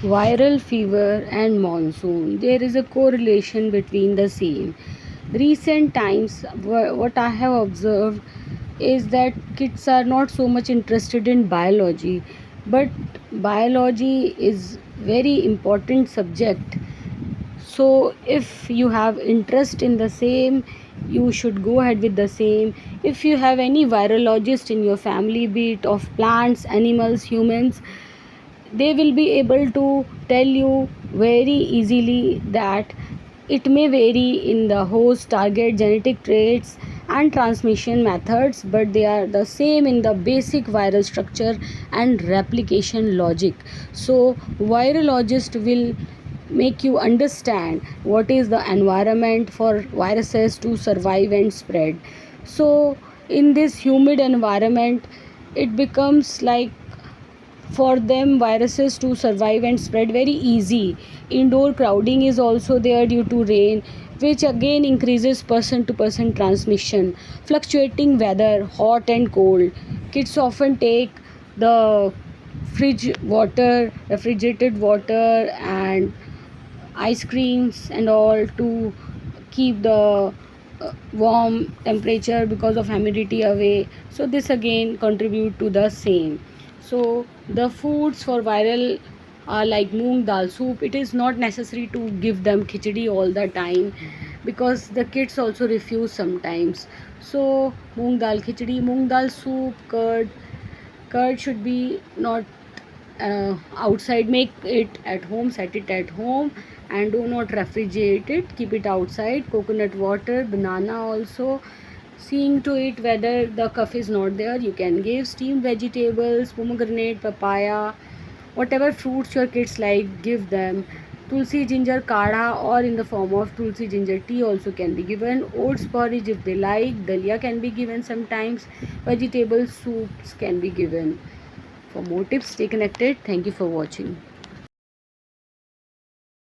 Viral fever and monsoon. There is a correlation between the same. Recent times, what I have observed is that kids are not so much interested in biology, but biology is very important subject. So if you have interest in the same, you should go ahead with the same. If you have any virologist in your family, be it of plants, animals, humans, they will be able to tell you very easily that it may vary in the host, target, genetic traits and transmission methods, but they are the same in the basic viral structure and replication logic. So virologist will make you understand what is the environment for viruses to survive and spread. So in this humid environment, it becomes like for them viruses to survive and spread very easy. Indoor crowding is also there due to rain, which again increases person to person transmission. Fluctuating weather, hot and cold, kids often take the fridge water, refrigerated water and ice creams and all to keep the warm temperature because of humidity away. So this again contribute to the same. So the foods for viral are like moong dal soup. It is not necessary to give them khichdi all the time because the kids also refuse sometimes. So moong dal soup, curd should be not outside. Make it at home, set it at home and do not refrigerate it, keep it outside. Coconut water, banana also, seeing to it whether the cuff is not there, you can give. Steamed vegetables, pomegranate, papaya, whatever fruits your kids like, give them. Tulsi ginger kadha or in the form of tulsi ginger tea also can be given. Oats porridge if they like, dalia can be given sometimes. Vegetable soups can be given. For more tips, stay connected. Thank you for watching.